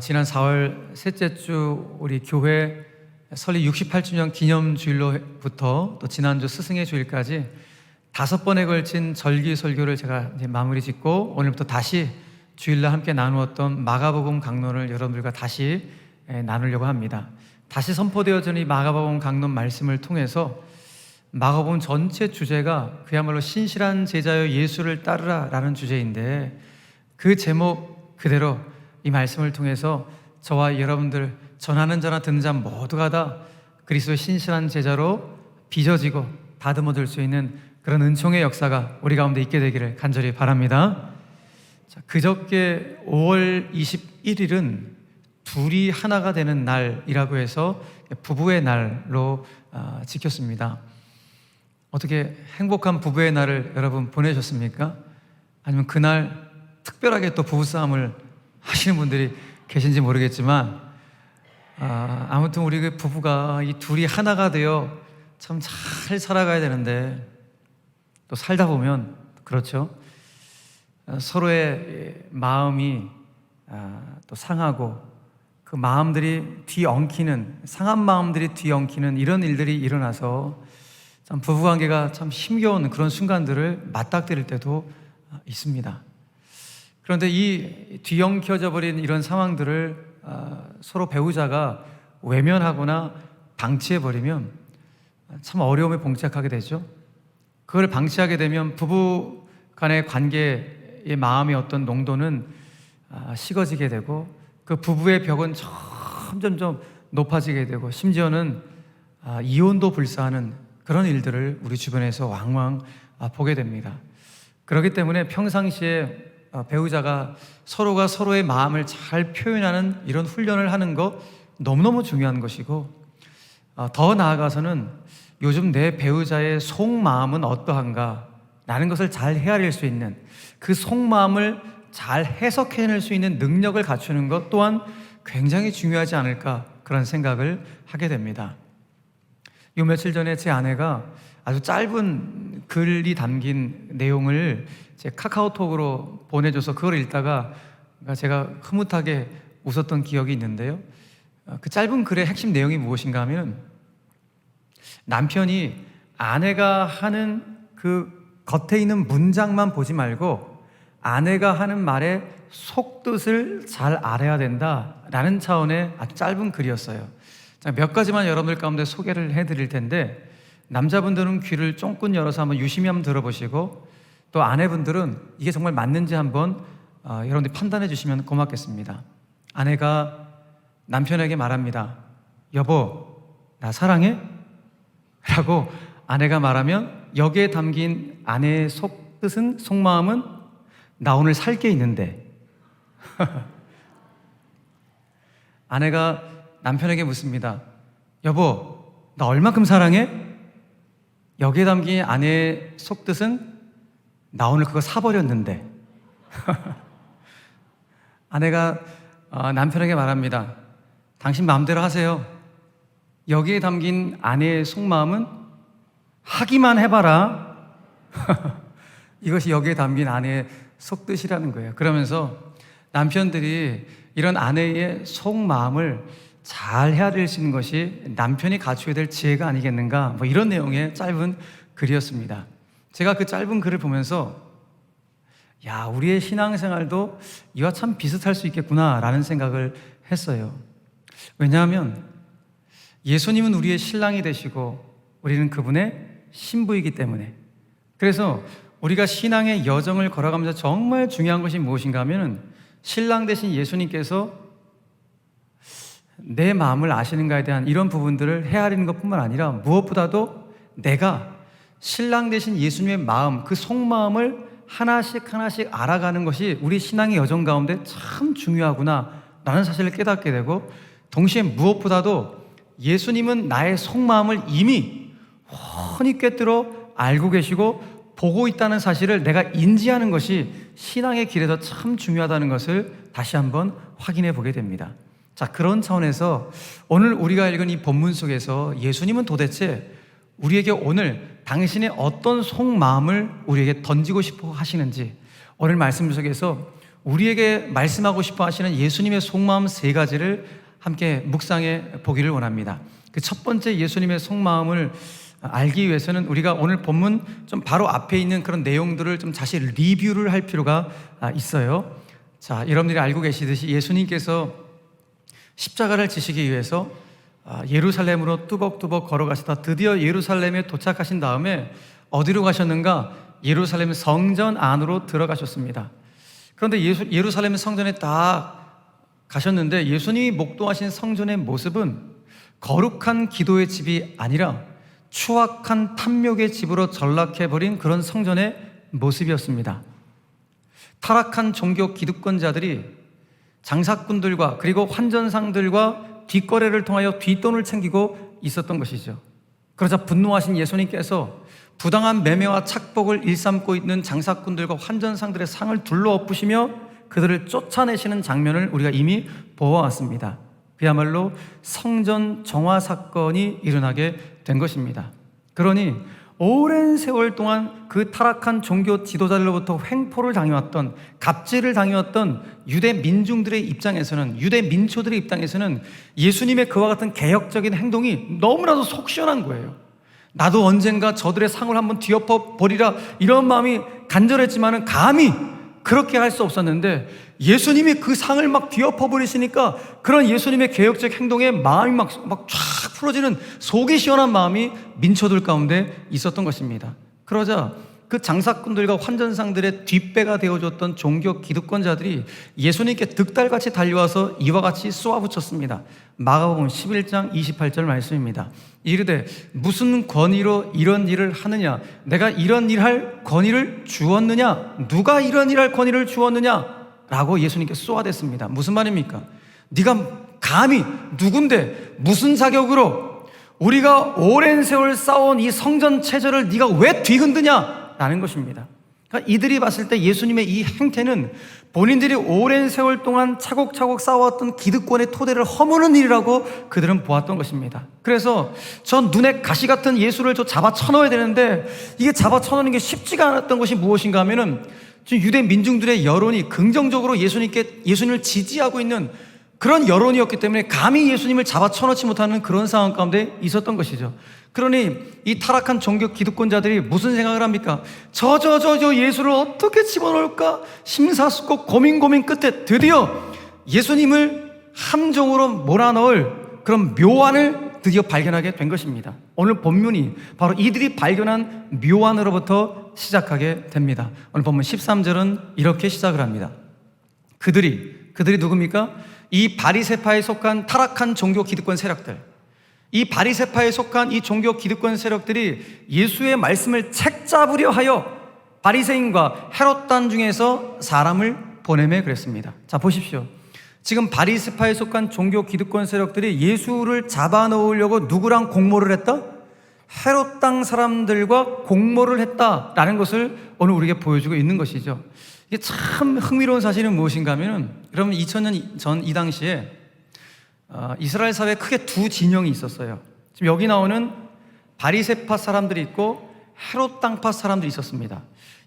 지난 4월 셋째 주 우리 교회 설립 68주년 기념주일로부터 또 지난주 스승의 주일까지 5번에 걸친 절기 설교를 제가 이제 마무리 짓고 오늘부터 다시 주일날 함께 나누었던 마가복음 강론을 여러분들과 다시 나누려고 합니다. 다시 선포되어진 이 마가복음 강론 말씀을 통해서 마가복음 전체 주제가 그야말로 신실한 제자여 예수를 따르라 라는 주제인데, 그 제목 그대로 이 말씀을 통해서 저와 여러분들, 전하는 자나 듣는 자 모두가 다 그리스도의 신실한 제자로 빚어지고 다듬어질 수 있는 그런 은총의 역사가 우리 가운데 있게 되기를 간절히 바랍니다. 자, 그저께 5월 21일은 둘이 하나가 되는 날이라고 해서 부부의 날로 지켰습니다. 어떻게 행복한 부부의 날을 여러분 보내셨습니까? 아니면 그날 특별하게 또 부부싸움을 하시는 분들이 계신지 모르겠지만, 아무튼 우리 그 부부가 이 둘이 하나가 되어 참 잘 살아가야 되는데, 또 살다 보면 그렇죠, 서로의 마음이 또 상하고 그 마음들이 뒤엉키는, 상한 마음들이 뒤엉키는 이런 일들이 일어나서 참 부부관계가 참 힘겨운 그런 순간들을 맞닥뜨릴 때도 있습니다. 그런데 이 뒤엉켜져 버린 이런 상황들을 서로 배우자가 외면하거나 방치해버리면 참 어려움에 봉착하게 되죠. 그걸 방치하게 되면 부부 간의 관계의 마음의 어떤 농도는 식어지게 되고, 그 부부의 벽은 점점 높아지게 되고, 심지어는 이혼도 불사하는 그런 일들을 우리 주변에서 왕왕 보게 됩니다. 그렇기 때문에 평상시에 배우자가 서로가 서로의 마음을 잘 표현하는 이런 훈련을 하는 것 너무너무 중요한 것이고, 더 나아가서는 요즘 내 배우자의 속마음은 어떠한가 라는 것을 잘 헤아릴 수 있는, 그 속마음을 잘 해석해낼 수 있는 능력을 갖추는 것 또한 굉장히 중요하지 않을까, 그런 생각을 하게 됩니다. 요 며칠 전에 제 아내가 아주 짧은 글이 담긴 내용을 제 카카오톡으로 보내줘서 그걸 읽다가 제가 흐뭇하게 웃었던 기억이 있는데요, 그 짧은 글의 핵심 내용이 무엇인가 하면, 남편이 아내가 하는 그 겉에 있는 문장만 보지 말고 아내가 하는 말의 속뜻을 잘 알아야 된다라는 차원의 아주 짧은 글이었어요. 자, 몇 가지만 여러분들 가운데 소개를 해드릴 텐데, 남자분들은 귀를 쫑긋 열어서 한번 유심히 한번 들어보시고, 또 아내분들은 이게 정말 맞는지 한번 여러분들이 판단해 주시면 고맙겠습니다. 아내가 남편에게 말합니다. 여보, 나 사랑해? 라고 아내가 말하면 여기에 담긴 아내의 속뜻은, 속마음은 나 오늘 살 게 있는데. 아내가 남편에게 묻습니다. 여보, 나 얼마큼 사랑해? 여기에 담긴 아내의 속뜻은 나 오늘 그거 사버렸는데. 아내가 남편에게 말합니다. 당신 마음대로 하세요. 여기에 담긴 아내의 속마음은 하기만 해봐라. 이것이 여기에 담긴 아내의 속뜻이라는 거예요. 그러면서 남편들이 이런 아내의 속마음을 잘 헤아릴 수 있는 것이 남편이 갖춰야 될 지혜가 아니겠는가, 뭐 이런 내용의 짧은 글이었습니다. 제가 그 짧은 글을 보면서 야, 우리의 신앙생활도 이와 참 비슷할 수 있겠구나 라는 생각을 했어요. 왜냐하면 예수님은 우리의 신랑이 되시고 우리는 그분의 신부이기 때문에. 그래서 우리가 신앙의 여정을 걸어가면서 정말 중요한 것이 무엇인가 하면, 신랑 되신 예수님께서 내 마음을 아시는가에 대한 이런 부분들을 헤아리는 것뿐만 아니라, 무엇보다도 내가 신랑 되신 예수님의 마음, 그 속마음을 하나씩 하나씩 알아가는 것이 우리 신앙의 여정 가운데 참 중요하구나 라는 사실을 깨닫게 되고, 동시에 무엇보다도 예수님은 나의 속마음을 이미 훤히 꿰뚫어 알고 계시고 보고 있다는 사실을 내가 인지하는 것이 신앙의 길에서 참 중요하다는 것을 다시 한번 확인해 보게 됩니다. 자, 그런 차원에서 오늘 우리가 읽은 이 본문 속에서 예수님은 도대체 우리에게 오늘 당신의 어떤 속마음을 우리에게 던지고 싶어 하시는지, 오늘 말씀 속에서 우리에게 말씀하고 싶어 하시는 예수님의 속마음 세 가지를 함께 묵상해 보기를 원합니다. 그 첫 번째 예수님의 속마음을 알기 위해서는 우리가 오늘 본문 좀 바로 앞에 있는 그런 내용들을 좀 다시 리뷰를 할 필요가 있어요. 자, 여러분들이 알고 계시듯이 예수님께서 십자가를 지시기 위해서 예루살렘으로 뚜벅뚜벅 걸어가시다 드디어 예루살렘에 도착하신 다음에 어디로 가셨는가? 예루살렘 성전 안으로 들어가셨습니다. 그런데 예루살렘 성전에 딱 가셨는데 예수님이 목도하신 성전의 모습은 거룩한 기도의 집이 아니라 추악한 탐욕의 집으로 전락해버린 그런 성전의 모습이었습니다. 타락한 종교 기득권자들이 장사꾼들과 그리고 환전상들과 뒷거래를 통하여 뒷돈을 챙기고 있었던 것이죠. 그러자 분노하신 예수님께서 부당한 매매와 착복을 일삼고 있는 장사꾼들과 환전상들의 상을 둘러엎으시며 그들을 쫓아내시는 장면을 우리가 이미 보아왔습니다. 그야말로 성전 정화 사건이 일어나게 된 것입니다. 그러니 오랜 세월 동안 그 타락한 종교 지도자들로부터 횡포를 당해왔던, 갑질을 당해왔던 유대 민중들의 입장에서는, 유대 민초들의 입장에서는 예수님의 그와 같은 개혁적인 행동이 너무나도 속 시원한 거예요. 나도 언젠가 저들의 상을 한번 뒤엎어 버리라, 이런 마음이 간절했지만은 감히 그렇게 할 수 없었는데 예수님이 그 상을 막 뒤엎어 버리시니까 그런 예수님의 개혁적 행동에 마음이 막 쫙 풀어지는 속이 시원한 마음이 민초들 가운데 있었던 것입니다. 그러자 그 장사꾼들과 환전상들의 뒷배가 되어줬던 종교 기득권자들이 예수님께 득달같이 달려와서 이와 같이 쏘아붙였습니다. 마가복음 11장 28절 말씀입니다. 이르되 무슨 권위로 이런 일을 하느냐? 내가 이런 일할 권위를 주었느냐? 누가 이런 일할 권위를 주었느냐? 라고 예수님께 쏘아댔습니다. 무슨 말입니까? 네가 감히 누군데 무슨 자격으로 우리가 오랜 세월 쌓아온 이 성전 체제를 네가 왜 뒤흔드냐? 라는 것입니다. 그러니까 이들이 봤을 때 예수님의 이 행태는 본인들이 오랜 세월 동안 차곡차곡 쌓아왔던 기득권의 토대를 허무는 일이라고 그들은 보았던 것입니다. 그래서 저 눈에 가시 같은 예수를 잡아 쳐넣어야 되는데 이게 잡아 쳐넣는 게 쉽지가 않았던 것이 무엇인가 하면은 지금 유대 민중들의 여론이 긍정적으로 예수님을 지지하고 있는 그런 여론이었기 때문에 감히 예수님을 잡아 쳐넣지 못하는 그런 상황 가운데 있었던 것이죠. 그러니 이 타락한 종교 기득권자들이 무슨 생각을 합니까? 저 예수를 어떻게 집어넣을까? 심사숙고 고민 끝에 드디어 예수님을 함정으로 몰아넣을 그런 묘안을 드디어 발견하게 된 것입니다. 오늘 본문이 바로 이들이 발견한 묘안으로부터 시작하게 됩니다. 오늘 본문 13절은 이렇게 시작을 합니다. 그들이 누굽니까? 이 바리새파에 속한 타락한 종교 기득권 세력들, 이 바리새파에 속한 이 종교 기득권 세력들이 예수의 말씀을 책잡으려 하여 바리새인과 헤롯단 중에서 사람을 보내매 그랬습니다. 자, 보십시오. 지금 바리새파에 속한 종교 기득권 세력들이 예수를 잡아놓으려고 누구랑 공모를 했다? 헤롯 땅 사람들과 공모를 했다라는 것을 오늘 우리에게 보여주고 있는 것이죠. 이게 참 흥미로운 사실은 무엇인가 하면, 여러분 2000년 전 이 당시에 이스라엘 사회에 크게 두 진영이 있었어요. 지금 여기 나오는 바리새파 사람들이 있고 헤롯 땅파 사람들이 있었습니다.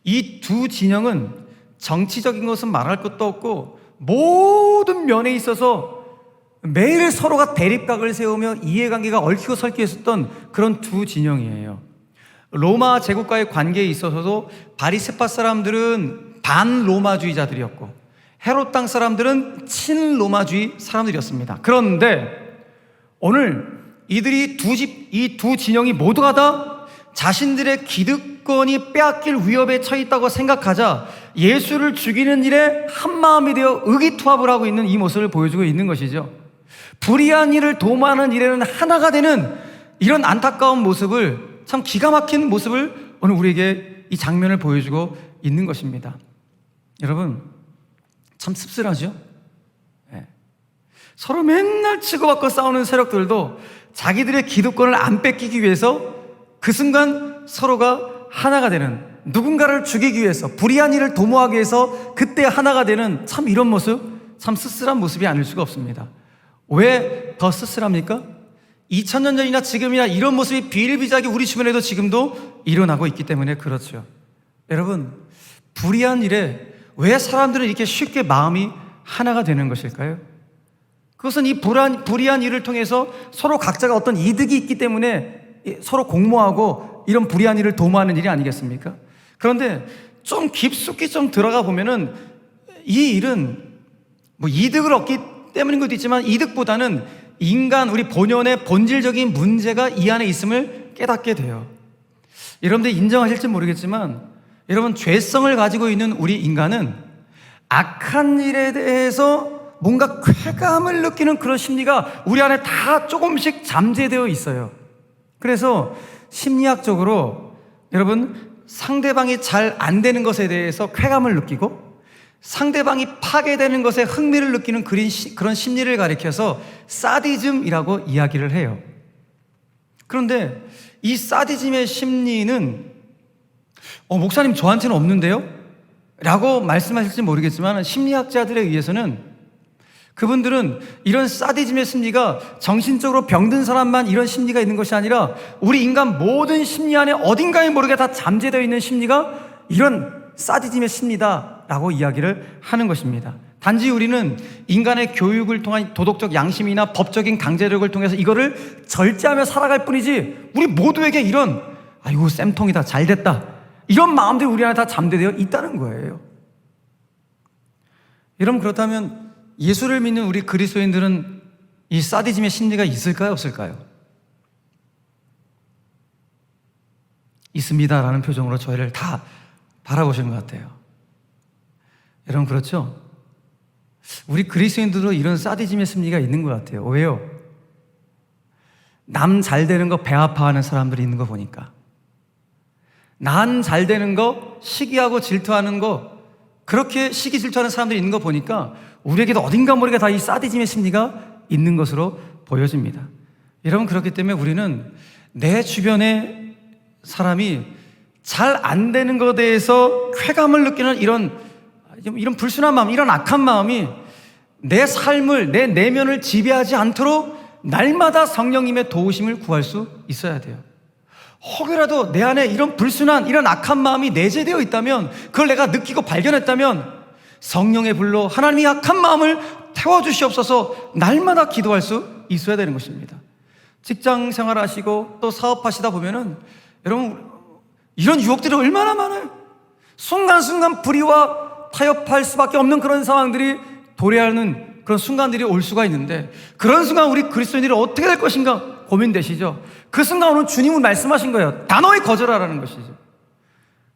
이 두 진영은 정치적인 것은 말할 것도 없고 모든 면에 있어서 매일 서로가 대립각을 세우며 이해관계가 얽히고 설키고 있었던 그런 두 진영이에요. 로마 제국과의 관계에 있어서도 바리새파 사람들은 반로마주의자들이었고 헤롯 땅 사람들은 친로마주의 사람들이었습니다. 그런데 오늘 이들이 이 두 진영이 모두가 다 자신들의 기득권이 빼앗길 위협에 처해 있다고 생각하자 예수를 죽이는 일에 한마음이 되어 의기투합을 하고 있는 이 모습을 보여주고 있는 것이죠. 불의한 일을 도모하는 일에는 하나가 되는 이런 안타까운 모습을, 참 기가 막힌 모습을 오늘 우리에게 이 장면을 보여주고 있는 것입니다. 여러분, 참 씁쓸하죠? 네. 서로 맨날 치고받고 싸우는 세력들도 자기들의 기득권을 안 뺏기기 위해서 그 순간 서로가 하나가 되는, 누군가를 죽이기 위해서, 불의한 일을 도모하기 위해서 그때 하나가 되는, 참 이런 모습, 참 씁쓸한 모습이 아닐 수가 없습니다. 왜 더 씁쓸합니까? 2000년 전이나 지금이나 이런 모습이 비일비재하게 우리 주변에도 지금도 일어나고 있기 때문에 그렇죠. 여러분, 불의한 일에 왜 사람들은 이렇게 쉽게 마음이 하나가 되는 것일까요? 그것은 이 불의한 일을 통해서 서로 각자가 어떤 이득이 있기 때문에 서로 공모하고 이런 불의한 일을 도모하는 일이 아니겠습니까? 그런데 좀 깊숙이 좀 들어가 보면은 이 일은 뭐 이득을 얻기 때문인 것도 있지만 이득보다는 인간 우리 본연의 본질적인 문제가 이 안에 있음을 깨닫게 돼요. 여러분들 인정하실지 모르겠지만 여러분, 죄성을 가지고 있는 우리 인간은 악한 일에 대해서 뭔가 쾌감을 느끼는 그런 심리가 우리 안에 다 조금씩 잠재되어 있어요. 그래서 심리학적으로 여러분, 상대방이 잘 안 되는 것에 대해서 쾌감을 느끼고 상대방이 파괴되는 것에 흥미를 느끼는 그런 심리를 가리켜서 사디즘이라고 이야기를 해요. 그런데 이 사디즘의 심리는 목사님 저한테는 없는데요? 라고 말씀하실지 모르겠지만 심리학자들에 의해서는 그분들은 이런 사디즘의 심리가 정신적으로 병든 사람만 이런 심리가 있는 것이 아니라 우리 인간 모든 심리 안에 어딘가에 모르게 다 잠재되어 있는 심리가 이런 사디즘의 심리다라고 이야기를 하는 것입니다. 단지 우리는 인간의 교육을 통한 도덕적 양심이나 법적인 강제력을 통해서 이거를 절제하며 살아갈 뿐이지 우리 모두에게 이런 아이고 쌤통이다 잘됐다 이런 마음들이 우리 안에 다 잠재되어 있다는 거예요. 여러분, 그렇다면 예수를 믿는 우리 그리스도인들은 이 사디즘의 심리가 있을까요, 없을까요? 있습니다라는 표정으로 저희를 다 바라보시는 것 같아요. 여러분, 그렇죠? 우리 그리스도인들도 이런 사디즘의 심리가 있는 것 같아요. 왜요? 남 잘 되는 거 배 아파하는 사람들이 있는 거 보니까, 난 잘 되는 거 시기하고 질투하는 거 그렇게 시기 질투하는 사람들이 있는 거 보니까 우리에게도 어딘가 모르게 다 이 사디즘의 심리가 있는 것으로 보여집니다. 여러분, 그렇기 때문에 우리는 내 주변에 사람이 잘 안 되는 것에 대해서 쾌감을 느끼는 이런 불순한 마음, 이런 악한 마음이 내 삶을, 내 내면을 지배하지 않도록 날마다 성령님의 도우심을 구할 수 있어야 돼요. 혹여라도 내 안에 이런 불순한, 이런 악한 마음이 내재되어 있다면, 그걸 내가 느끼고 발견했다면 성령의 불로 하나님이 악한 마음을 태워주시옵소서 날마다 기도할 수 있어야 되는 것입니다. 직장 생활하시고 또 사업하시다 보면은 여러분, 이런 유혹들이 얼마나 많아요. 순간순간 불의와 타협할 수밖에 없는 그런 상황들이 도래하는 그런 순간들이 올 수가 있는데, 그런 순간 우리 그리스도인들이 어떻게 될 것인가 고민되시죠? 그 순간 오늘 주님은 말씀하신 거예요. 단호히 거절하라는 것이죠.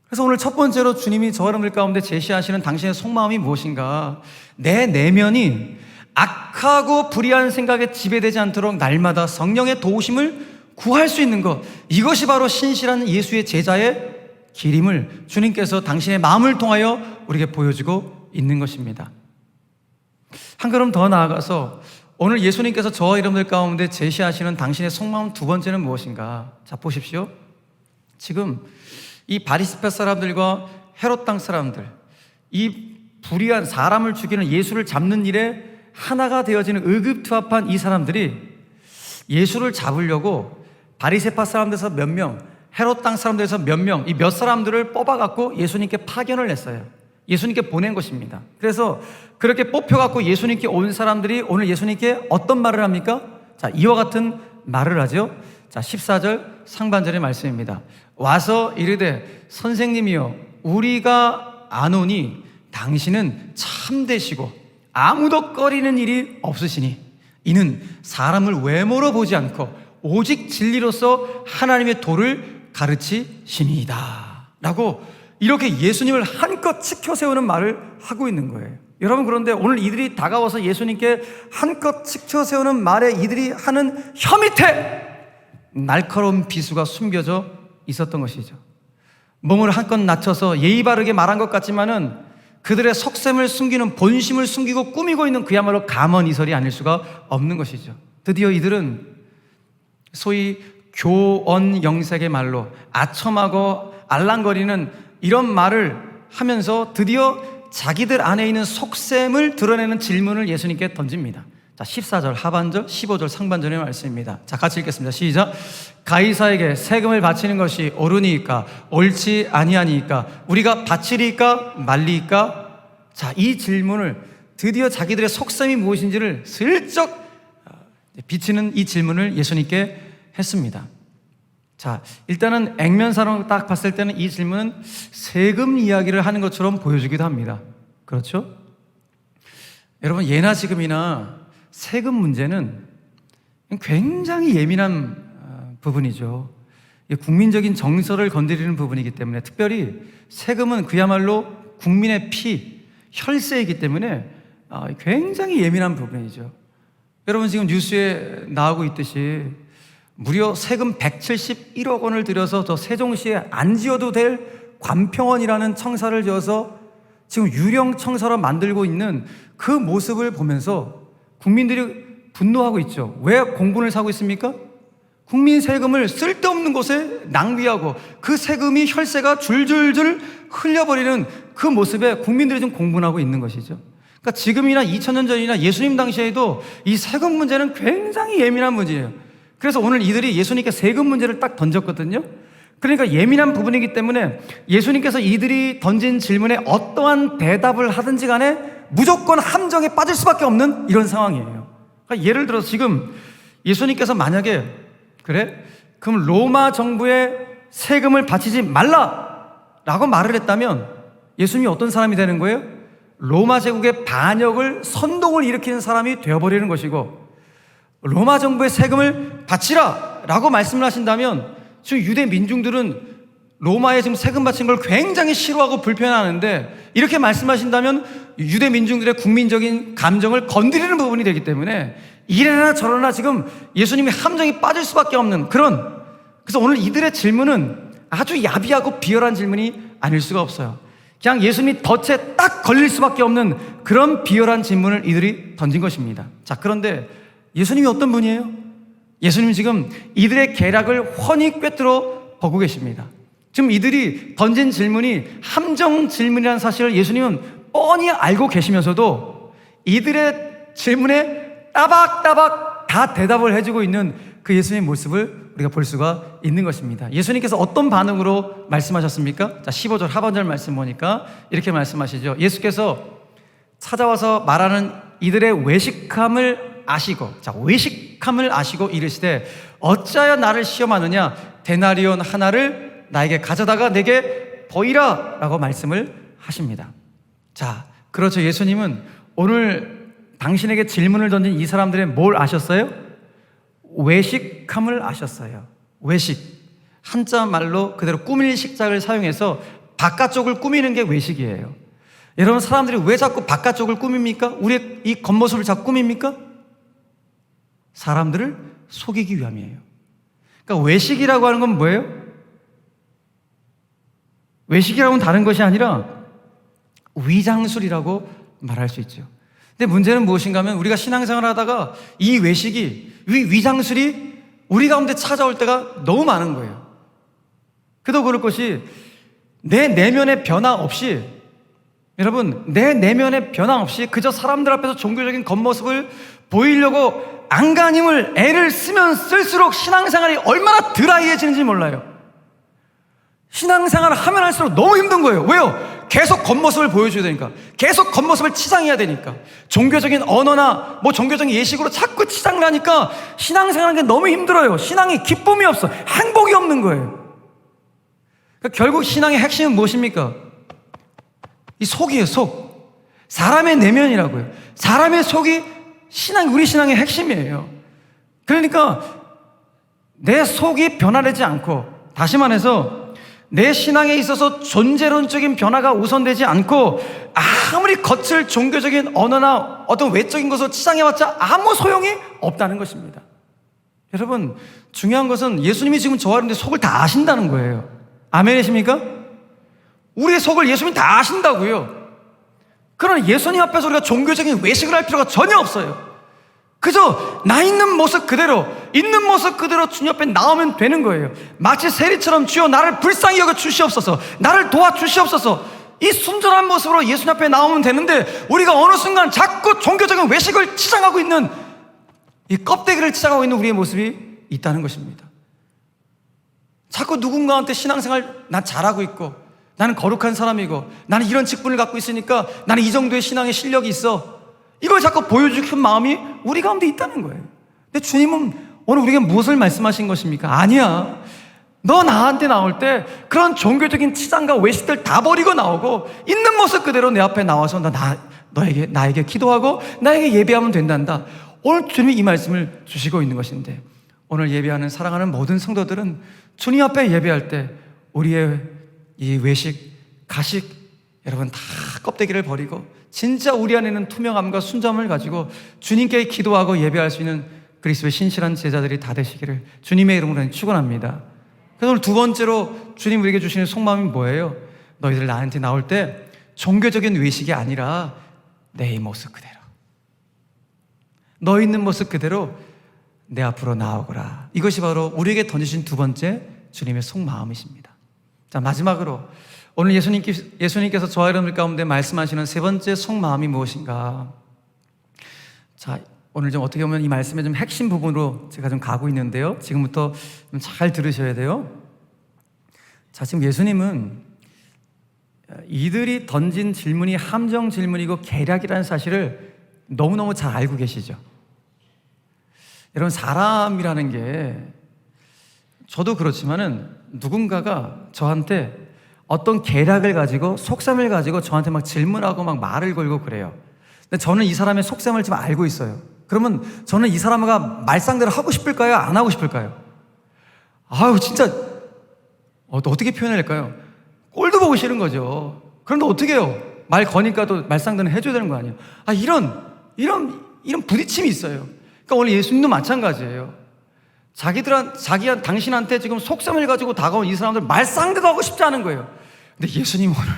그래서 오늘 첫 번째로 주님이 저 여러분들 가운데 제시하시는 당신의 속마음이 무엇인가, 내 내면이 악하고 불의한 생각에 지배되지 않도록 날마다 성령의 도우심을 구할 수 있는 것, 이것이 바로 신실한 예수의 제자의 길임을 주님께서 당신의 마음을 통하여 우리에게 보여주고 있는 것입니다. 한 걸음 더 나아가서 오늘 예수님께서 저와 여러분들 가운데 제시하시는 당신의 속마음 두 번째는 무엇인가? 자, 보십시오. 지금 이 바리새파 사람들과 헤롯 땅 사람들, 이 불의한 사람을 죽이는 예수를 잡는 일에 하나가 되어지는 의급투합한 이 사람들이 예수를 잡으려고 바리새파 사람들에서 몇 명, 헤롯 땅 사람들에서 몇 명, 이 몇 사람들을 뽑아갖고 예수님께 파견을 냈어요. 예수님께 보낸 것입니다. 그래서 그렇게 뽑혀갖고 예수님께 온 사람들이 오늘 예수님께 어떤 말을 합니까? 자, 이와 같은 말을 하죠. 자, 14절 상반절의 말씀입니다. 와서 이르되 선생님이여, 우리가 아노니 당신은 참되시고 아무도 꺼리는 일이 없으시니 이는 사람을 외모로 보지 않고 오직 진리로서 하나님의 도를 가르치심이다 라고 이렇게 예수님을 한껏 치켜 세우는 말을 하고 있는 거예요. 여러분, 그런데 오늘 이들이 다가와서 예수님께 한껏 치켜 세우는 말에 이들이 하는 혀 밑에 날카로운 비수가 숨겨져 있었던 것이죠. 몸을 한껏 낮춰서 예의 바르게 말한 것 같지만은 그들의 속셈을 숨기는, 본심을 숨기고 꾸미고 있는 그야말로 감언이설이 아닐 수가 없는 것이죠. 드디어 이들은 소위 교언영색의 말로 아첨하고 알랑거리는 이런 말을 하면서 드디어 자기들 안에 있는 속셈을 드러내는 질문을 예수님께 던집니다. 자, 14절 하반절, 15절 상반절의 말씀입니다. 자, 같이 읽겠습니다. 시작. 가이사에게 세금을 바치는 것이 옳으니까 옳지 아니하니까 우리가 바치리까 말리까? 자, 이 질문을 드디어 자기들의 속셈이 무엇인지를 슬쩍 비치는 이 질문을 예수님께 했습니다. 자, 일단은 액면사로 딱 봤을 때는 이 질문은 세금 이야기를 하는 것처럼 보여주기도 합니다. 그렇죠? 여러분, 예나 지금이나 세금 문제는 굉장히 예민한 부분이죠. 국민적인 정서를 건드리는 부분이기 때문에, 특별히 세금은 그야말로 국민의 피, 혈세이기 때문에 굉장히 예민한 부분이죠. 여러분, 지금 뉴스에 나오고 있듯이 무려 세금 171억 원을 들여서 저 세종시에 안 지어도 될 관평원이라는 청사를 지어서 지금 유령 청사로 만들고 있는 그 모습을 보면서 국민들이 분노하고 있죠. 왜 공분을 사고 있습니까? 국민 세금을 쓸데없는 곳에 낭비하고 그 세금이 혈세가 줄줄줄 흘려버리는 그 모습에 국민들이 좀 공분하고 있는 것이죠. 그러니까 지금이나 2000년 전이나 예수님 당시에도 이 세금 문제는 굉장히 예민한 문제예요. 그래서 오늘 이들이 예수님께 세금 문제를 딱 던졌거든요. 그러니까 예민한 부분이기 때문에 예수님께서 이들이 던진 질문에 어떠한 대답을 하든지 간에 무조건 함정에 빠질 수밖에 없는 이런 상황이에요. 그러니까 예를 들어서 지금 예수님께서 만약에 그래? 그럼 로마 정부에 세금을 바치지 말라라고 말을 했다면 예수님이 어떤 사람이 되는 거예요? 로마 제국의 반역을, 선동을 일으키는 사람이 되어버리는 것이고, 로마 정부의 세금을 바치라 라고 말씀을 하신다면 지금 유대 민중들은 로마에 지금 세금 바친 걸 굉장히 싫어하고 불편해하는데, 이렇게 말씀하신다면 유대 민중들의 국민적인 감정을 건드리는 부분이 되기 때문에 이래나 저래나 지금 예수님이 함정에 빠질 수밖에 없는 그런, 그래서 오늘 이들의 질문은 아주 야비하고 비열한 질문이 아닐 수가 없어요. 그냥 예수님이 덫에 딱 걸릴 수밖에 없는 그런 비열한 질문을 이들이 던진 것입니다. 자, 그런데 예수님이 어떤 분이에요? 예수님은 지금 이들의 계략을 훤히 꿰뚫어 보고 계십니다. 지금 이들이 던진 질문이 함정 질문이라는 사실을 예수님은 뻔히 알고 계시면서도 이들의 질문에 따박따박 다 대답을 해주고 있는 그 예수님의 모습을 우리가 볼 수가 있는 것입니다. 예수님께서 어떤 반응으로 말씀하셨습니까? 자, 15절 하반절 말씀 보니까 이렇게 말씀하시죠. 예수께서 찾아와서 말하는 이들의 외식함을 아시고, 자, 외식함을 아시고 이르시되 어찌하여 나를 시험하느냐? 데나리온 하나를 나에게 가져다가 내게 보이라 라고 말씀을 하십니다. 자, 그렇죠. 예수님은 오늘 당신에게 질문을 던진 이 사람들의 뭘 아셨어요? 외식함을 아셨어요. 외식, 한자 말로 그대로 꾸밀 식작을 사용해서 바깥쪽을 꾸미는 게 외식이에요. 여러분, 사람들이 왜 자꾸 바깥쪽을 꾸밉니까? 우리의 이 겉모습을 자꾸 꾸밉니까? 사람들을 속이기 위함이에요. 그러니까 외식이라고 하는 건 뭐예요? 외식이라고는 다른 것이 아니라 위장술이라고 말할 수 있죠. 근데 문제는 무엇인가 하면 우리가 신앙생활을 하다가 이 외식이, 위장술이 우리 가운데 찾아올 때가 너무 많은 거예요. 그도 그럴 것이 내 내면의 변화 없이, 여러분, 내 내면의 변화 없이 그저 사람들 앞에서 종교적인 겉모습을 보이려고 안간힘을 애를 쓰면 쓸수록 신앙생활이 얼마나 드라이해지는지 몰라요. 신앙생활을 하면 할수록 너무 힘든 거예요. 왜요? 계속 겉모습을 보여줘야 되니까, 계속 겉모습을 치장해야 되니까, 종교적인 언어나 뭐 종교적인 예식으로 자꾸 치장을 하니까 신앙생활하는 게 너무 힘들어요. 신앙이 기쁨이 없어, 행복이 없는 거예요. 그러니까 결국 신앙의 핵심은 무엇입니까? 이 속이에요. 속, 사람의 내면이라고요. 사람의 속이 우리 신앙의 핵심이에요. 그러니까 내 속이 변화되지 않고, 다시 말해서 내 신앙에 있어서 존재론적인 변화가 우선되지 않고 아무리 겉을 종교적인 언어나 어떤 외적인 것으로 치장해봤자 아무 소용이 없다는 것입니다. 여러분, 중요한 것은 예수님이 지금 저와 여러분들 속을 다 아신다는 거예요. 아멘이십니까? 우리의 속을 예수님이 다 아신다고요. 그러나 예수님 앞에서 우리가 종교적인 외식을 할 필요가 전혀 없어요. 그저 나 있는 모습 그대로 주님 앞에 나오면 되는 거예요. 마치 세리처럼 주여 나를 불쌍히 여겨 주시옵소서, 나를 도와주시옵소서, 이 순전한 모습으로 예수님 앞에 나오면 되는데 우리가 어느 순간 자꾸 종교적인 외식을 치장하고 있는, 이 껍데기를 치장하고 있는 우리의 모습이 있다는 것입니다. 자꾸 누군가한테 신앙생활 난 잘하고 있고 나는 거룩한 사람이고 나는 이런 직분을 갖고 있으니까 나는 이 정도의 신앙의 실력이 있어. 이걸 자꾸 보여주고 싶은 마음이 우리 가운데 있다는 거예요. 근데 주님은 오늘 우리에게 무엇을 말씀하신 것입니까? 아니야. 너 나한테 나올 때 그런 종교적인 치장과 외식들 다 버리고 나오고 있는 모습 그대로 내 앞에 나와서 나에게 기도하고 나에게 예배하면 된단다. 오늘 주님이 이 말씀을 주시고 있는 것인데, 오늘 예배하는 사랑하는 모든 성도들은 주님 앞에 예배할 때 우리의 이 외식, 가식, 여러분 다 껍데기를 버리고 진짜 우리 안에는 투명함과 순전함을 가지고 주님께 기도하고 예배할 수 있는 그리스도의 신실한 제자들이 다 되시기를 주님의 이름으로 축원합니다. 그래서 오늘 두 번째로 주님 우리에게 주시는 속마음이 뭐예요? 너희들 나한테 나올 때 종교적인 외식이 아니라 내 모습 그대로, 너 있는 모습 그대로 내 앞으로 나오거라. 이것이 바로 우리에게 던지신 두 번째 주님의 속마음이십니다. 자, 마지막으로 오늘 예수님께서 저와 여러분들 가운데 말씀하시는 세 번째 속마음이 무엇인가? 자, 오늘 좀 어떻게 보면 이 말씀의 좀 핵심 부분으로 제가 좀 가고 있는데요. 지금부터 좀 잘 들으셔야 돼요. 자, 지금 예수님은 이들이 던진 질문이 함정 질문이고 계략이라는 사실을 너무너무 잘 알고 계시죠. 여러분, 사람이라는 게 저도 그렇지만은 누군가가 저한테 어떤 계략을 가지고 속셈을 가지고 저한테 막 질문하고 막 말을 걸고 그래요. 근데 저는 이 사람의 속셈을 좀 알고 있어요. 그러면 저는 이 사람과 말상대로 하고 싶을까요? 안 하고 싶을까요? 아유, 진짜 어떻게 표현해야 할까요? 꼴도 보기 싫은 거죠. 그런데 어떻게 해요? 말 거니까 또 말상대는 해줘야 되는 거 아니에요? 이런 부딪힘이 있어요. 그러니까 오늘 예수님도 마찬가지예요. 당신한테 지금 속셈을 가지고 다가온 이 사람들 말상대도 하고 싶지 않은 거예요. 근데 예수님 오늘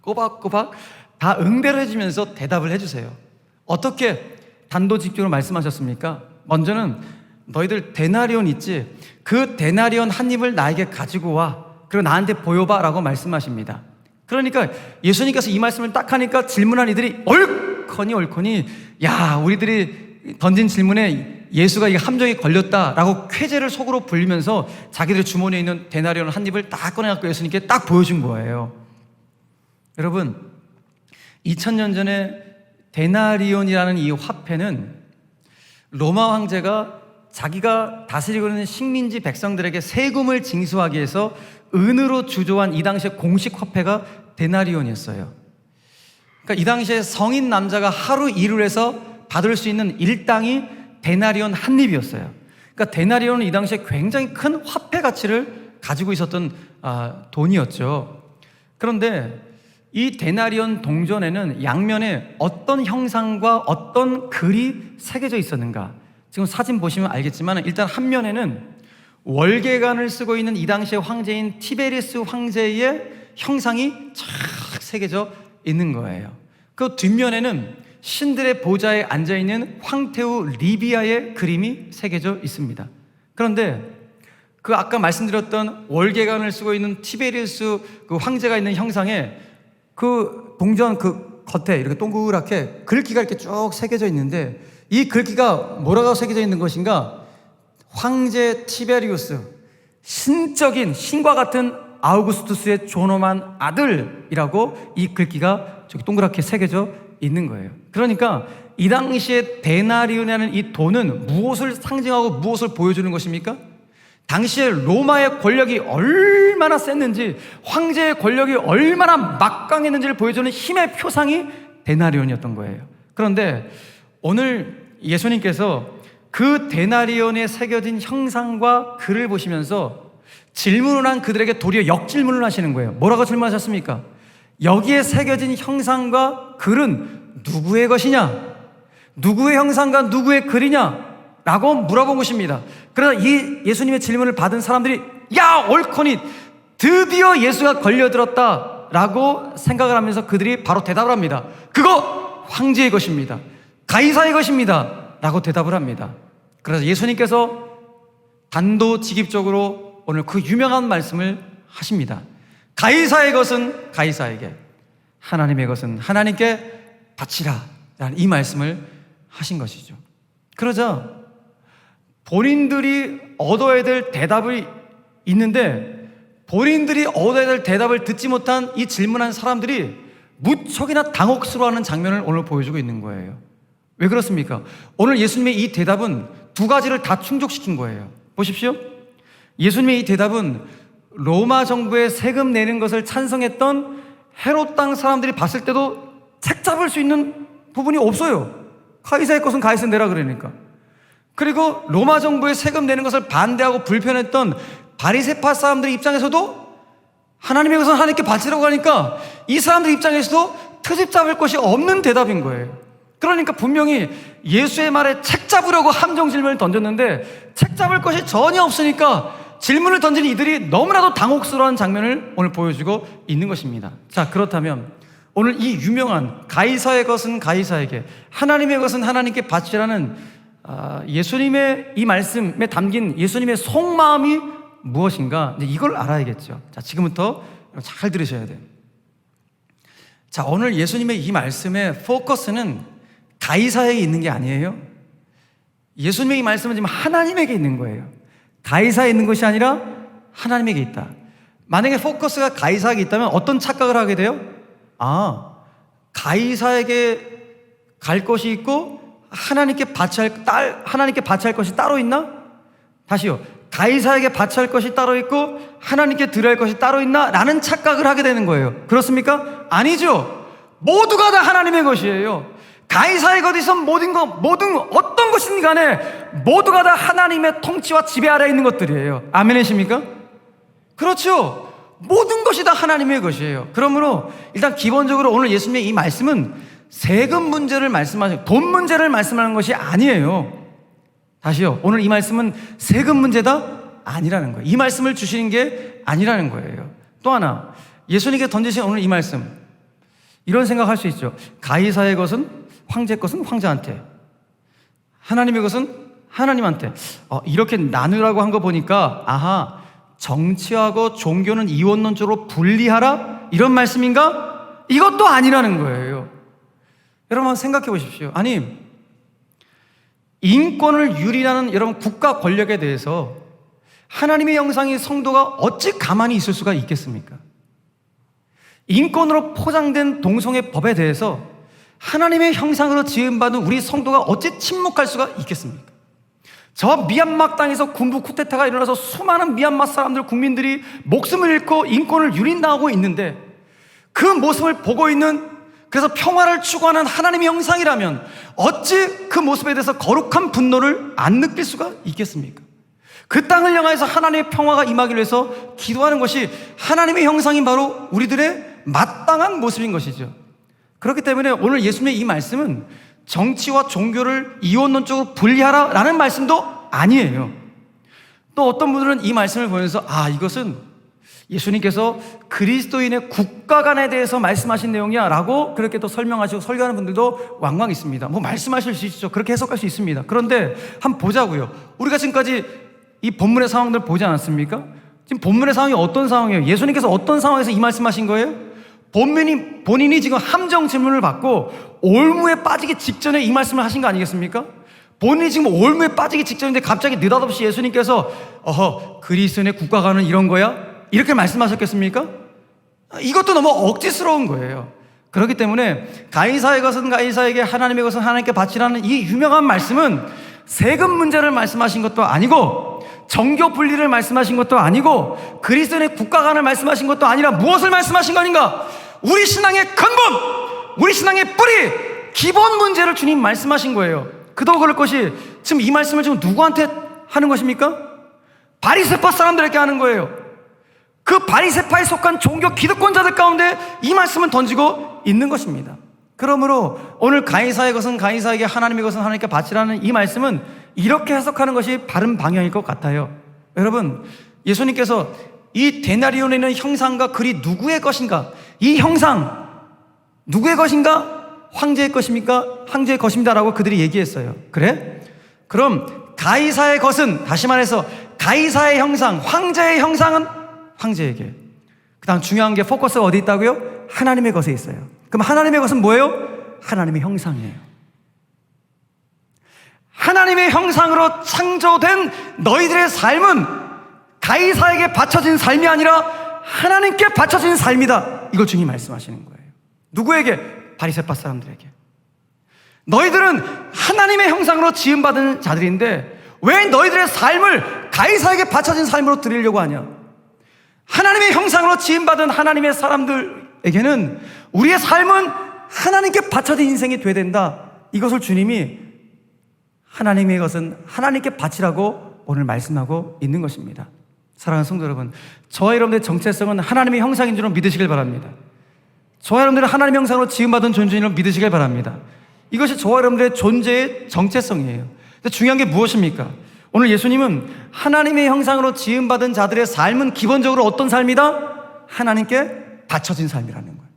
꼬박꼬박 다 응대를 해주면서 대답을 해주세요. 어떻게 단도직입적으로 말씀하셨습니까? 먼저는 너희들 데나리온 있지? 그 데나리온 한 입을 나에게 가지고 와. 그리고 나한테 보여봐 라고 말씀하십니다. 그러니까 예수님께서 이 말씀을 딱 하니까 질문한 이들이 옳거니 야, 우리들이 던진 질문에 예수가 이 함정에 걸렸다라고 쾌재를 속으로 불리면서 자기들 주머니에 있는 데나리온 한 입을 딱 꺼내갖고 예수님께 딱 보여준 거예요. 여러분, 2000년 전에 데나리온이라는 이 화폐는 로마 황제가 자기가 다스리고 있는 식민지 백성들에게 세금을 징수하기 위해서 은으로 주조한 이 당시의 공식 화폐가 데나리온이었어요. 그러니까 이 당시에 성인 남자가 하루 일을 해서 받을 수 있는 일당이 데나리온 한 입이었어요. 그러니까 데나리온은 이 당시에 굉장히 큰 화폐 가치를 가지고 있었던 돈이었죠. 그런데 이 데나리온 동전에는 양면에 어떤 형상과 어떤 글이 새겨져 있었는가? 지금 사진 보시면 알겠지만 일단 한 면에는 월계관을 쓰고 있는 이 당시의 황제인 티베리스 황제의 형상이 쫙 새겨져 있는 거예요. 그 뒷면에는 신들의 보좌에 앉아있는 황태후 리비아의 그림이 새겨져 있습니다. 그런데 그 아까 말씀드렸던 월계관을 쓰고 있는 티베리스 그 황제가 있는 형상에 그 동전 그 겉에 이렇게 동그랗게 글귀가 이렇게 쭉 새겨져 있는데, 이 글귀가 뭐라고 새겨져 있는 것인가? 황제 티베리우스, 신과 같은 아우구스투스의 존엄한 아들이라고 이 글귀가 저기 동그랗게 새겨져 있는 거예요. 그러니까 이 당시에 데나리온이라는 이 돈은 무엇을 상징하고 무엇을 보여주는 것입니까? 당시에 로마의 권력이 얼마나 셌는지, 황제의 권력이 얼마나 막강했는지를 보여주는 힘의 표상이 데나리온이었던 거예요. 그런데 오늘 예수님께서 그 데나리온에 새겨진 형상과 글을 보시면서 질문을 한 그들에게 도리어 역질문을 하시는 거예요. 뭐라고 질문하셨습니까? 여기에 새겨진 형상과 글은 누구의 것이냐? 누구의 형상과 누구의 글이냐? 라고 물어본 것입니다. 그래서 이 예수님의 질문을 받은 사람들이 야, 옳거니 드디어 예수가 걸려들었다 라고 생각을 하면서 그들이 바로 대답을 합니다. 그거 황제의 것입니다. 가이사의 것입니다 라고 대답을 합니다. 그래서 예수님께서 단도직입적으로 오늘 그 유명한 말씀을 하십니다. 가이사의 것은 가이사에게, 하나님의 것은 하나님께 바치라 라는 이 말씀을 하신 것이죠. 그러자 본인들이 얻어야 될 대답이 있는데 본인들이 얻어야 될 대답을 듣지 못한 이 질문한 사람들이 무척이나 당혹스러워하는 장면을 오늘 보여주고 있는 거예요. 왜 그렇습니까? 오늘 예수님의 이 대답은 두 가지를 다 충족시킨 거예요. 보십시오. 예수님의 이 대답은 로마 정부의 세금 내는 것을 찬성했던 헤롯 땅 사람들이 봤을 때도 책 잡을 수 있는 부분이 없어요. 가이사의 것은 가이사 내라 그러니까. 그리고 로마 정부의 세금 내는 것을 반대하고 불편했던 바리새파 사람들 입장에서도 하나님의 것은 하나님께 바치라고 하니까 이 사람들 입장에서도 트집 잡을 것이 없는 대답인 거예요. 그러니까 분명히 예수의 말에 책 잡으려고 함정 질문을 던졌는데 책 잡을 것이 전혀 없으니까 질문을 던진 이들이 너무나도 당혹스러운 장면을 오늘 보여주고 있는 것입니다. 자, 그렇다면 오늘 이 유명한 가이사의 것은 가이사에게, 하나님의 것은 하나님께 바치라는 예수님의 이 말씀에 담긴 예수님의 속마음이 무엇인가, 이걸 알아야겠죠. 자, 지금부터 잘 들으셔야 돼요. 자, 오늘 예수님의 이 말씀의 포커스는 가이사에게 있는 게 아니에요. 예수님의 이 말씀은 지금 하나님에게 있는 거예요. 가이사에 있는 것이 아니라 하나님에게 있다. 만약에 포커스가 가이사에게 있다면 어떤 착각을 하게 돼요? 가이사에게 갈 것이 있고 하나님께 바치할 것이 따로 있나? 다시요. 가이사에게 바치할 것이 따로 있고 하나님께 드려야 할 것이 따로 있나? 라는 착각을 하게 되는 거예요. 그렇습니까? 아니죠. 모두가 다 하나님의 것이에요. 가이사의 것이든 모든 어떤 것이든 간에 모두가 다 하나님의 통치와 지배 아래에 있는 것들이에요. 아멘이십니까? 그렇죠. 모든 것이 다 하나님의 것이에요. 그러므로 일단 기본적으로 오늘 예수님의 이 말씀은 세금 문제를 돈 문제를 말씀하는 것이 아니에요. 다시요. 오늘 이 말씀은 세금 문제다? 아니라는 거예요. 이 말씀을 주시는 게 아니라는 거예요. 또 하나, 예수님께 던지신 오늘 이 말씀, 이런 생각할 수 있죠. 가이사의 것은 황제 것은 황제한테, 하나님의 것은 하나님한테. 이렇게 나누라고 한 거 보니까 정치하고 종교는 이원론적으로 분리하라? 이런 말씀인가? 이것도 아니라는 거예요. 여러분 한번 생각해 보십시오. 아니, 인권을 유린하는 여러분 국가 권력에 대해서 하나님의 형상인 성도가 어찌 가만히 있을 수가 있겠습니까? 인권으로 포장된 동성애 법에 대해서 하나님의 형상으로 지음받은 우리 성도가 어찌 침묵할 수가 있겠습니까? 저 미얀마 땅에서 군부 쿠데타가 일어나서 수많은 미얀마 사람들, 국민들이 목숨을 잃고 인권을 유린당하고 있는데 그 모습을 보고 있는, 그래서 평화를 추구하는 하나님의 형상이라면 어찌 그 모습에 대해서 거룩한 분노를 안 느낄 수가 있겠습니까? 그 땅을 향해서 하나님의 평화가 임하기를 위해서 기도하는 것이 하나님의 형상인 바로 우리들의 마땅한 모습인 것이죠. 그렇기 때문에 오늘 예수님의 이 말씀은 정치와 종교를 이원론적으로 분리하라라는 말씀도 아니에요. 또 어떤 분들은 이 말씀을 보면서 이것은 예수님께서 그리스도인의 국가 간에 대해서 말씀하신 내용이야 라고 그렇게 또 설명하시고 설교하는 분들도 왕왕 있습니다. 말씀하실 수 있죠. 그렇게 해석할 수 있습니다. 그런데 한번 보자고요. 우리가 지금까지 이 본문의 상황들 보지 않았습니까? 지금 본문의 상황이 어떤 상황이에요? 예수님께서 어떤 상황에서 이 말씀하신 거예요? 본인이 지금 함정 질문을 받고 올무에 빠지기 직전에 이 말씀을 하신 거 아니겠습니까? 본인이 지금 올무에 빠지기 직전인데 갑자기 느닷없이 예수님께서 그리스도인의 국가관은 이런 거야? 이렇게 말씀하셨겠습니까? 이것도 너무 억지스러운 거예요. 그렇기 때문에 가이사의 것은 가이사에게, 하나님의 것은 하나님께 바치라는 이 유명한 말씀은 세금 문제를 말씀하신 것도 아니고 정교 분리를 말씀하신 것도 아니고 그리스도인의 국가관을 말씀하신 것도 아니라 무엇을 말씀하신 거 아닌가? 우리 신앙의 근본, 우리 신앙의 뿌리, 기본 문제를 주님 말씀하신 거예요. 그도 그럴 것이 지금 이 말씀을 지금 누구한테 하는 것입니까? 바리새파 사람들에게 하는 거예요. 그 바리새파에 속한 종교 기득권자들 가운데 이 말씀을 던지고 있는 것입니다. 그러므로 오늘 가이사의 것은 가이사에게, 하나님의 것은 하나님께 바치라는 이 말씀은 이렇게 해석하는 것이 바른 방향일 것 같아요. 여러분, 예수님께서 이 데나리온에 있는 형상과 글이 누구의 것인가? 이 형상 누구의 것인가? 황제의 것입니까? 황제의 것입니다라고 그들이 얘기했어요. 그래? 그럼 가이사의 것은, 다시 말해서 가이사의 형상, 황제의 형상은 황제에게, 그 다음 중요한 게 포커스가 어디 있다고요? 하나님의 것에 있어요. 그럼 하나님의 것은 뭐예요? 하나님의 형상이에요. 하나님의 형상으로 창조된 너희들의 삶은 가이사에게 바쳐진 삶이 아니라 하나님께 바쳐진 삶이다. 이걸 주님이 말씀하시는 거예요. 누구에게? 바리새파 사람들에게. 너희들은 하나님의 형상으로 지음받은 자들인데 왜 너희들의 삶을 가이사에게 바쳐진 삶으로 드리려고 하냐? 하나님의 형상으로 지음받은 하나님의 사람들에게는 우리의 삶은 하나님께 바쳐진 인생이 돼야 된다. 이것을 주님이 하나님의 것은 하나님께 바치라고 오늘 말씀하고 있는 것입니다. 사랑하는 성도 여러분, 저와 여러분들의 정체성은 하나님의 형상인 줄 믿으시길 바랍니다. 저와 여러분들은 하나님의 형상으로 지음받은 존재인 줄 믿으시길 바랍니다. 이것이 저와 여러분들의 존재의 정체성이에요. 근데 중요한 게 무엇입니까? 오늘 예수님은 하나님의 형상으로 지음받은 자들의 삶은 기본적으로 어떤 삶이다? 하나님께 바쳐진 삶이라는 거예요.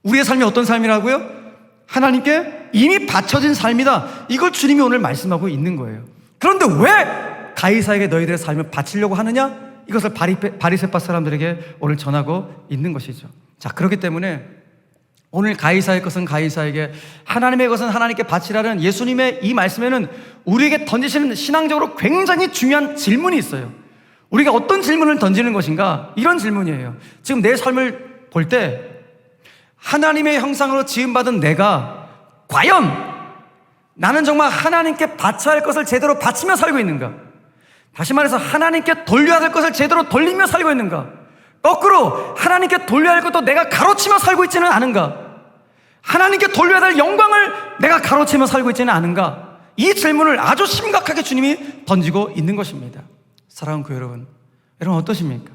우리의 삶이 어떤 삶이라고요? 하나님께 이미 바쳐진 삶이다. 이걸 주님이 오늘 말씀하고 있는 거예요. 그런데 왜 가이사에게 너희들의 삶을 바치려고 하느냐? 이것을 바리새파 사람들에게 오늘 전하고 있는 것이죠. 자, 그렇기 때문에 오늘 가이사의 것은 가이사에게, 하나님의 것은 하나님께 바치라는 예수님의 이 말씀에는 우리에게 던지시는 신앙적으로 굉장히 중요한 질문이 있어요. 우리가 어떤 질문을 던지는 것인가? 이런 질문이에요. 지금 내 삶을 볼 때 하나님의 형상으로 지음받은 내가 과연 나는 정말 하나님께 바쳐야 할 것을 제대로 바치며 살고 있는가? 다시 말해서 하나님께 돌려야 할 것을 제대로 돌리며 살고 있는가? 거꾸로 하나님께 돌려야 할 것도 내가 가로치며 살고 있지는 않은가? 하나님께 돌려야 할 영광을 내가 가로치며 살고 있지는 않은가? 이 질문을 아주 심각하게 주님이 던지고 있는 것입니다. 사랑하는 교회 여러분, 여러분 어떠십니까?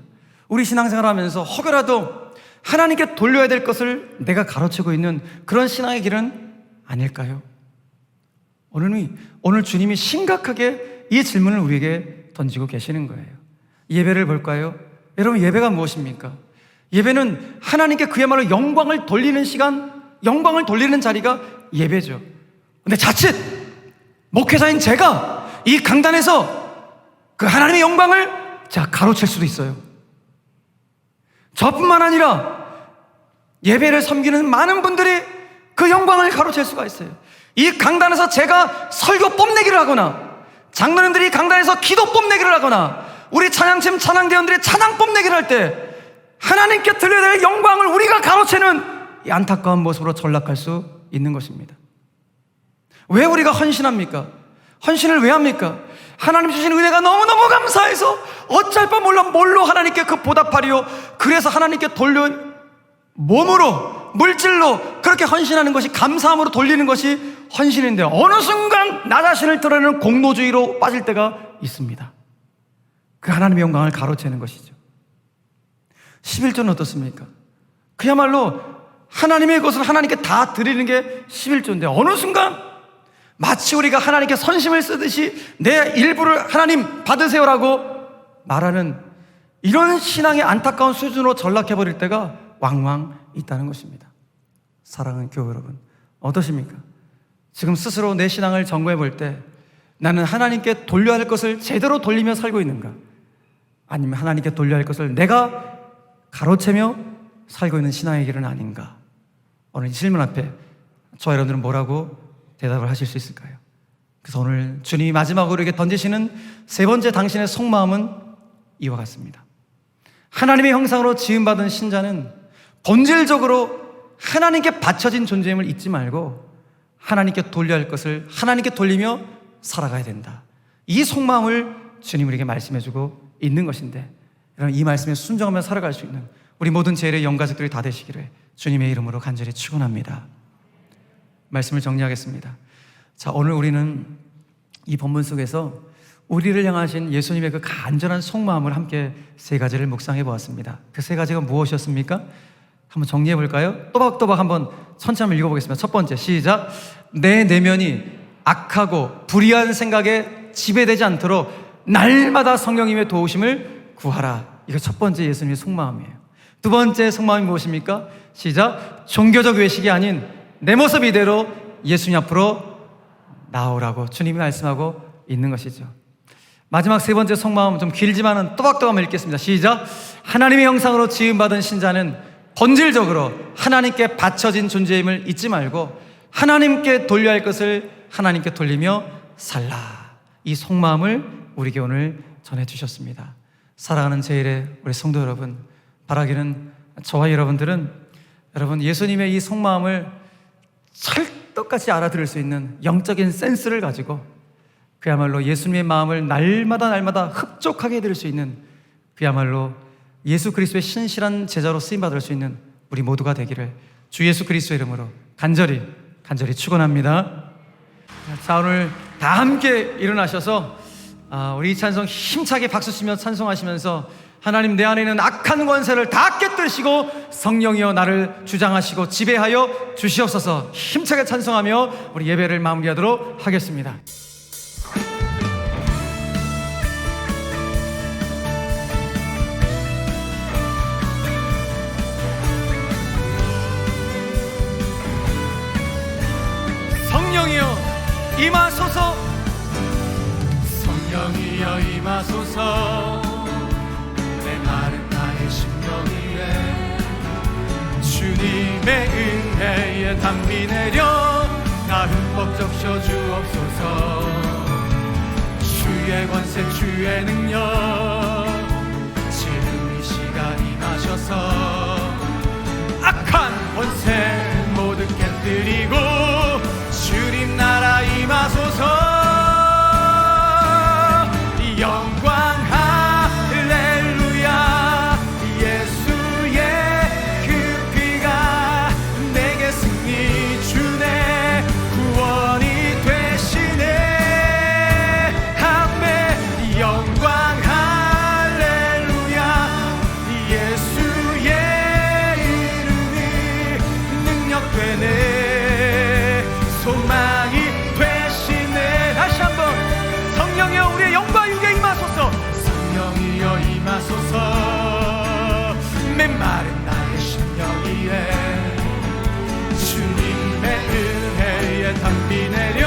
우리 신앙생활 하면서 혹여라도 하나님께 돌려야 될 것을 내가 가로치고 있는 그런 신앙의 길은 아닐까요? 오늘 주님이 심각하게 이 질문을 우리에게 던지고 계시는 거예요. 예배를 볼까요? 여러분, 예배가 무엇입니까? 예배는 하나님께 그야말로 영광을 돌리는 시간, 영광을 돌리는 자리가 예배죠. 근데 자칫 목회자인 제가 이 강단에서 그 하나님의 영광을 제가 가로챌 수도 있어요. 저뿐만 아니라 예배를 섬기는 많은 분들이 그 영광을 가로챌 수가 있어요. 이 강단에서 제가 설교 뽐내기를 하거나, 장로님들이 강단에서 기도 뽐내기를 하거나, 우리 찬양팀 찬양대원들이 찬양 뽐내기를 할 때 하나님께 드려야 될 영광을 우리가 가로채는 이 안타까운 모습으로 전락할 수 있는 것입니다. 왜 우리가 헌신합니까? 헌신을 왜 합니까? 하나님 주신 은혜가 너무너무 감사해서 어쩔 바 몰라 뭘로 하나님께 그 보답하리요. 그래서 하나님께 돌려 몸으로, 물질로 그렇게 헌신하는 것이, 감사함으로 돌리는 것이 헌신인데, 어느 순간 나 자신을 드러내는 공로주의로 빠질 때가 있습니다. 그 하나님의 영광을 가로채는 것이죠. 11조는 어떻습니까? 그야말로 하나님의 것을 하나님께 다 드리는 게 11조인데 어느 순간 마치 우리가 하나님께 선심을 쓰듯이 내 일부를 하나님 받으세요라고 말하는 이런 신앙의 안타까운 수준으로 전락해버릴 때가 왕왕 있다는 것입니다. 사랑하는 교회 여러분, 어떠십니까? 지금 스스로 내 신앙을 점검해 볼 때 나는 하나님께 돌려야 할 것을 제대로 돌리며 살고 있는가? 아니면 하나님께 돌려야 할 것을 내가 가로채며 살고 있는 신앙의 길은 아닌가? 오늘 이 질문 앞에 저와 여러분들은 뭐라고 대답을 하실 수 있을까요? 그래서 오늘 주님이 마지막으로 우리에게 던지시는 세 번째 당신의 속마음은 이와 같습니다. 하나님의 형상으로 지음받은 신자는 본질적으로 하나님께 바쳐진 존재임을 잊지 말고 하나님께 돌려야 할 것을 하나님께 돌리며 살아가야 된다. 이 속마음을 주님 우리에게 말씀해주고 있는 것인데, 여러분 이 말씀에 순종하며 살아갈 수 있는 우리 모든 제일의 영가족들이 다 되시기를 주님의 이름으로 간절히 축원합니다. 말씀을 정리하겠습니다. 자, 오늘 우리는 이 본문 속에서 우리를 향하신 예수님의 그 간절한 속마음을 함께 세 가지를 묵상해 보았습니다. 그 세 가지가 무엇이었습니까? 한번 정리해 볼까요? 또박또박 한번 천천히 한번 읽어보겠습니다. 첫 번째, 시작. 내 내면이 악하고 불의한 생각에 지배되지 않도록 날마다 성령님의 도우심을 구하라. 이거 첫 번째 예수님의 속마음이에요. 두 번째 속마음이 무엇입니까? 시작. 종교적 외식이 아닌 내 모습 이대로 예수님 앞으로 나오라고 주님이 말씀하고 있는 것이죠. 마지막 세 번째 속마음 좀 길지만은 또박또박 한번 읽겠습니다. 시작. 하나님의 형상으로 지음받은 신자는 본질적으로 하나님께 바쳐진 존재임을 잊지 말고 하나님께 돌려야 할 것을 하나님께 돌리며 살라. 이 속마음을 우리에게 오늘 전해주셨습니다. 사랑하는 제1의 우리 성도 여러분, 바라기는 저와 여러분들은 여러분 예수님의 이 속마음을 찰떡같이 알아들을 수 있는 영적인 센스를 가지고 그야말로 예수님의 마음을 날마다 흡족하게 해드릴 수 있는 그야말로 예수 그리스도의 신실한 제자로 쓰임받을 수 있는 우리 모두가 되기를 주 예수 그리스도의 이름으로 간절히 축원합니다. 자, 오늘 다 함께 일어나셔서 우리 이 찬송 힘차게 박수치며 찬송하시면서 하나님, 내 안에 있는 악한 권세를 다 깨뜨리시고 성령이여 나를 주장하시고 지배하여 주시옵소서. 힘차게 찬송하며 우리 예배를 마무리하도록 하겠습니다. 성령이여 임하소서. 성령이여 임하소서. 내 마른 나의 심령 위에 주님의 은혜에 담비 내려 나 흠뻑 적셔 주옵소서. 주의 권세 주의 능력 지금 이 시간 임하셔서 악한 권세 모두 깨뜨리고 주님 나라 임하소서. 영광 할렐루야. 예수의 그 피가 내게 승리 주네. 구원이 되시네. 아멘. 영광 할렐루야. 예수의 이름이 능력되네. 소망이 되시네. 다시 한번 성령이여 우리의 영광 위에 임하소서. 성령이여 임하소서. 메마른 나의 심령 위에 주님의 은혜에 담비 내려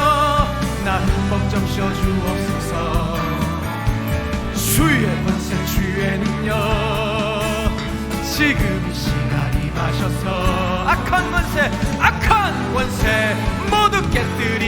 나 흠뻑 적셔 주옵소서. 주의 권세 주의 능력 지금 이 시간 임하셔서 악한 권세 모두 깨뜨리